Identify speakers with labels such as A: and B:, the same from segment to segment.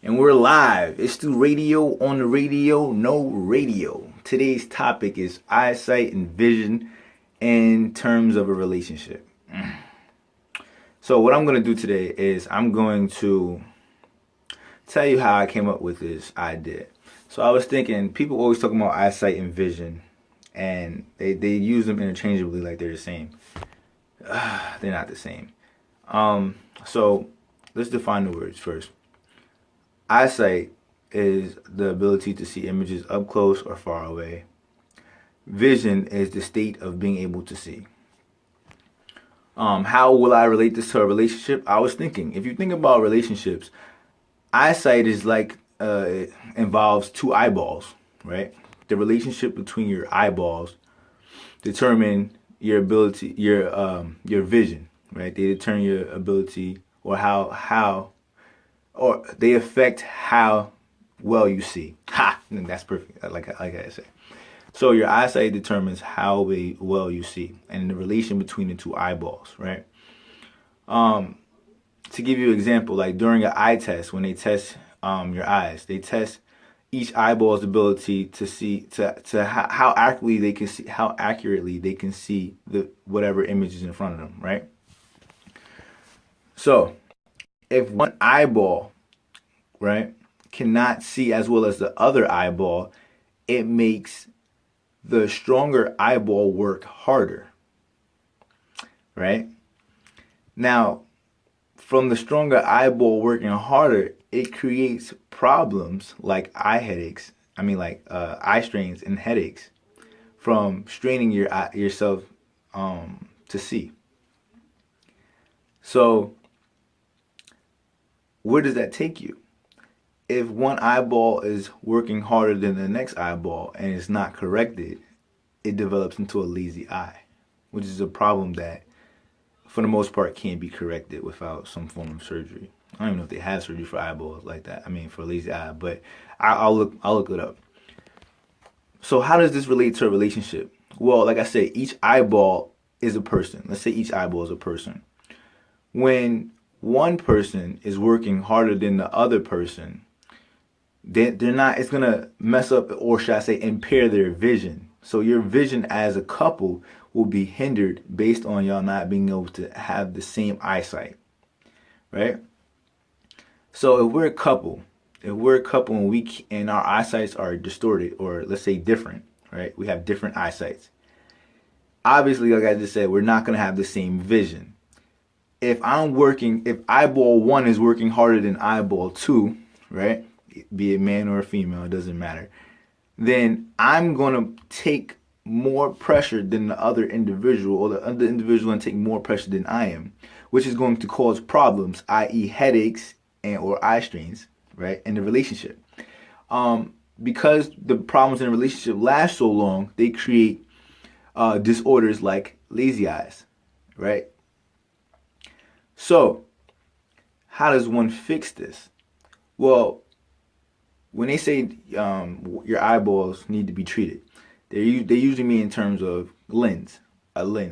A: And we're live. It's through radio, on the radio, no radio. Today's topic is eyesight and vision in terms of a relationship. So what I'm going to do today is I'm going to tell you how I came up with this idea. So I was thinking, people always talk about eyesight and vision, and they use them interchangeably like they're the same. They're not the same. So let's define the words first. Eyesight is the ability to see images up close or far away. Vision is the state of being able to see. How will I relate this to a relationship? I was thinking, if you think about relationships, eyesight is like involves two eyeballs, right? The relationship between your eyeballs determine your ability, your vision, right? They determine your ability or or they affect how well you see. Ha! And that's perfect. Like I said. So your eyesight determines how well you see, and the relation between the two eyeballs, right? To give you an example, like during an eye test, when they test your eyes, they test each eyeball's ability to see how accurately they can see the whatever image is in front of them, right? So if one eyeball, right, cannot see as well as the other eyeball, it makes the stronger eyeball work harder, right? Now, from the stronger eyeball working harder, it creates problems like eye strains and headaches from straining yourself to see. So where does that take you? If one eyeball is working harder than the next eyeball and it's not corrected, it develops into a lazy eye, which is a problem that, for the most part, can't be corrected without some form of surgery. I don't even know if they have surgery for eyeballs like that. I mean, for a lazy eye, but I'll look it up. So how does this relate to a relationship? Well, like I said, each eyeball is a person. Let's say each eyeball is a person. When one person is working harder than the other person, they're not, it's gonna mess up, or should I say impair their vision. So your vision as a couple will be hindered based on y'all not being able to have the same eyesight, right? So if we're a couple and our eyesights are distorted, or let's say different, right? We have different eyesights. Obviously, like I just said, we're not gonna have the same vision. If eyeball 1 is working harder than eyeball 2, right? Be it man or female, it doesn't matter. Then I'm gonna take more pressure than the other individual, or the other individual gonna take more pressure than I am, which is going to cause problems, i.e. headaches or eye strains, right, in the relationship. Because the problems in a relationship last so long, they create disorders like lazy eyes, right? So, how does one fix this? Well, when they say your eyeballs need to be treated, they usually mean in terms of a lens.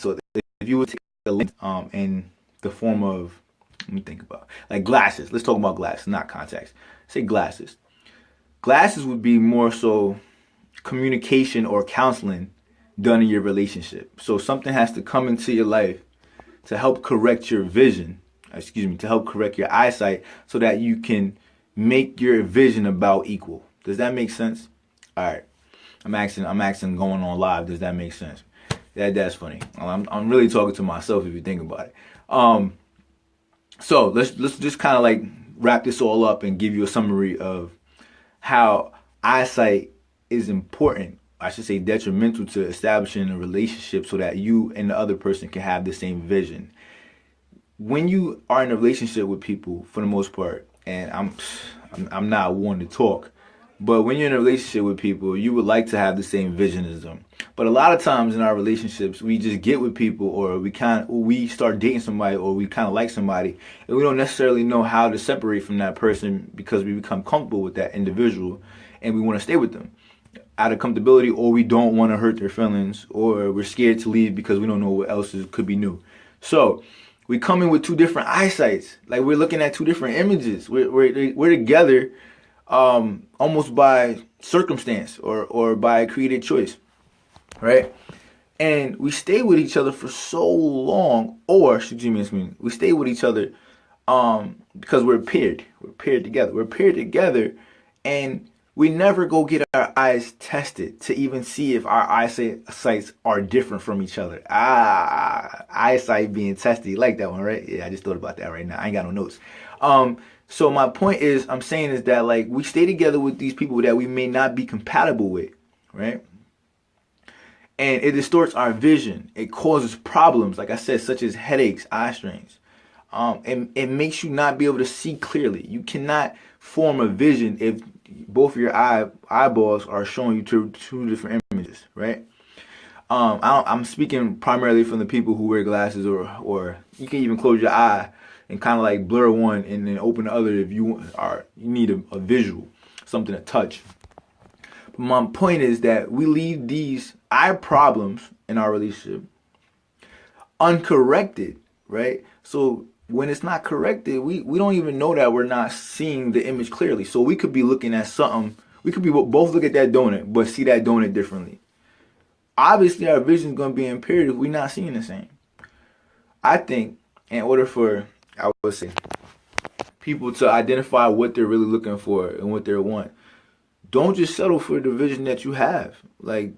A: So if you would take a lens in the form of, let me think about, like glasses. Let's talk about glasses, not contacts. Say glasses. Glasses would be more so communication or counseling done in your relationship. So something has to come into your life to help correct your vision, to help correct your eyesight so that you can make your vision about equal. Does that make sense? All right. I'm asking going on live. Does that make sense? That's funny. I'm really talking to myself if you think about it. So let's just kind of like wrap this all up and give you a summary of how eyesight is important. I should say detrimental to establishing a relationship so that you and the other person can have the same vision. When you are in a relationship with people, for the most part, and I'm not one to talk, but when you're in a relationship with people, you would like to have the same vision as them. But a lot of times in our relationships, we just get with people, or we start dating somebody, or we kind of like somebody, and we don't necessarily know how to separate from that person because we become comfortable with that individual, and we want to stay with them out of comfortability, or we don't want to hurt their feelings, or we're scared to leave because we don't know what else could be new. So We come in with two different eyesights. Like we're looking at two different images. We're together almost by circumstance or by created choice, right? And we stay with each other for so long, or excuse me, we stay with each other because we're paired. We're paired together. We're paired together, and we never go get our eyes tested to even see if our eyesights are different from each other. Eyesight being tested. You like that one, right? Yeah, I just thought about that right now. I ain't got no notes. So my point is, I'm saying is that like we stay together with these people that we may not be compatible with, right? And it distorts our vision. It causes problems, like I said, such as headaches, eye strains. And it makes you not be able to see clearly. You cannot form a vision if both of your eyeballs are showing you two different images, right? I'm speaking primarily from the people who wear glasses, or you can even close your eye and kind of like blur one and then open the other if you need a visual, something to touch. But my point is that we leave these eye problems in our relationship uncorrected, right? So when it's not corrected, we don't even know that we're not seeing the image clearly. So we could be looking at something. We could be both look at that donut, but see that donut differently. Obviously, our vision is going to be impaired if we're not seeing the same. I think in order for, I would say, people to identify what they're really looking for and what they want, don't just settle for the vision that you have. Like,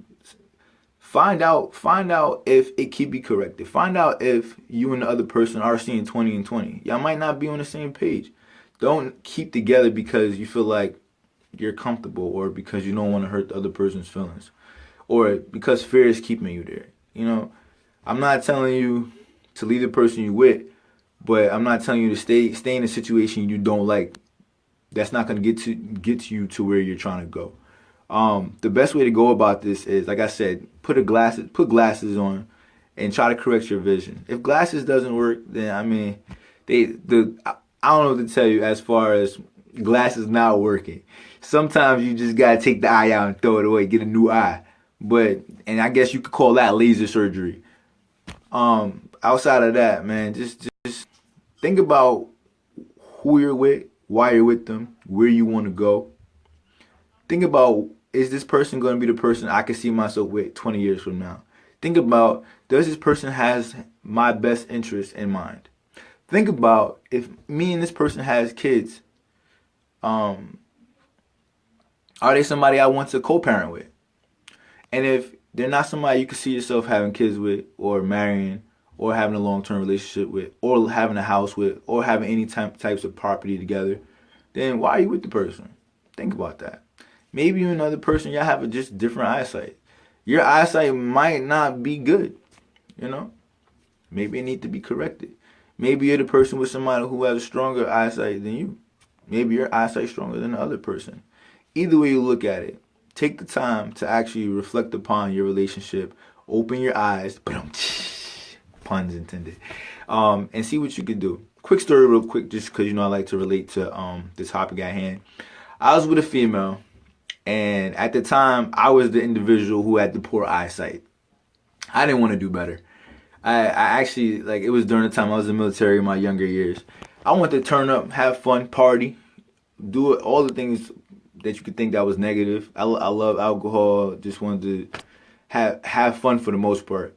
A: find out if it can be corrected. Find out if you and the other person are seeing 20 and 20. Y'all might not be on the same page. Don't keep together because you feel like you're comfortable, or because you don't want to hurt the other person's feelings, or because fear is keeping you there. You know, I'm not telling you to leave the person you with, but I'm not telling you to stay in a situation you don't like. That's not going to get you to where you're trying to go. The best way to go about this is, like I said, put glasses on and try to correct your vision. If glasses doesn't work, then I mean, I don't know what to tell you as far as glasses not working. Sometimes you just gotta take the eye out and throw it away, get a new eye. And I guess you could call that laser surgery. Outside of that, man, just think about who you're with, why you're with them, where you want to go. Think about, is this person going to be the person I can see myself with 20 years from now? Think about, does this person has my best interest in mind? Think about, if me and this person has kids, are they somebody I want to co-parent with? And if they're not somebody you can see yourself having kids with, or marrying, or having a long-term relationship with, or having a house with, or having any types of property together, then why are you with the person? Think about that. Maybe you and another person, y'all have a just different eyesight. Your eyesight might not be good, you know? Maybe it needs to be corrected. Maybe you're the person with somebody who has a stronger eyesight than you. Maybe your eyesight's stronger than the other person. Either way you look at it, take the time to actually reflect upon your relationship. Open your eyes, puns intended, and see what you can do. Quick story real quick, just because, you know, I like to relate to the topic at hand. I was with a female, and at the time, I was the individual who had the poor eyesight. I didn't want to do better. I actually, like, it was during the time I was in the military in my younger years. I wanted to turn up, have fun, party, do all the things that you could think that was negative. I love alcohol, just wanted to have fun for the most part.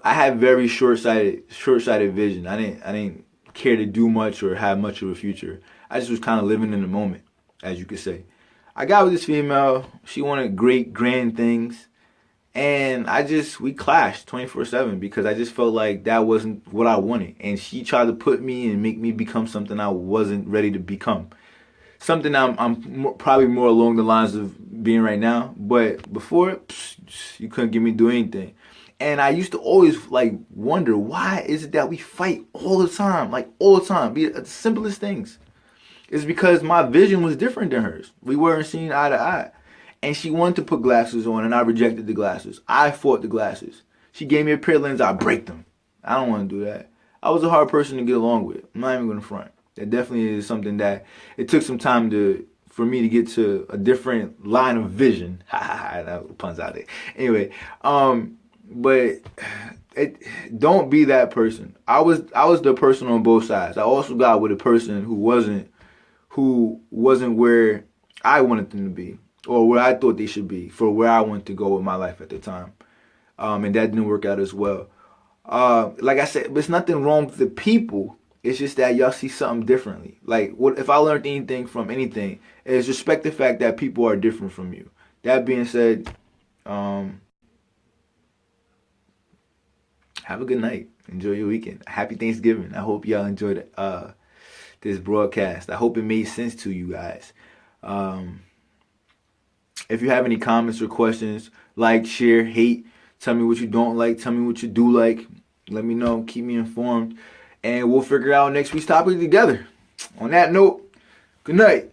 A: I had very short-sighted vision. I didn't care to do much or have much of a future. I just was kind of living in the moment, as you could say. I got with this female. She wanted great, grand things. And we clashed 24/7 because I just felt like that wasn't what I wanted. And she tried to put me and make me become something I wasn't ready to become. Something I'm probably more along the lines of being right now. But before, you couldn't get me to do anything. And I used to always like wonder, why is it that we fight all the time? Like all the time. Be the simplest things. It's because my vision was different than hers. We weren't seeing eye to eye. And she wanted to put glasses on, and I rejected the glasses. I fought the glasses. She gave me a pair of lenses, I break them. I don't want to do that. I was a hard person to get along with. I'm not even going to front. That definitely is something that it took some time for me to get to a different line of vision. Ha ha ha, that puns out there. Anyway, but don't be that person. I was the person on both sides. I also got with a person who wasn't where I wanted them to be, or where I thought they should be, for where I wanted to go with my life at the time. And that didn't work out as well. Like I said, there's nothing wrong with the people. It's just that y'all see something differently. Like, what if I learned anything from anything, is respect the fact that people are different from you. That being said, um, have a good night. Enjoy your weekend. Happy Thanksgiving. I hope y'all enjoyed this broadcast. I hope it made sense to you guys. Um, if you have any comments or questions, like, share, hate, tell me what you don't like, tell me what you do like. Let me know. Keep me informed. And we'll figure out next week's topic together. On that note, good night.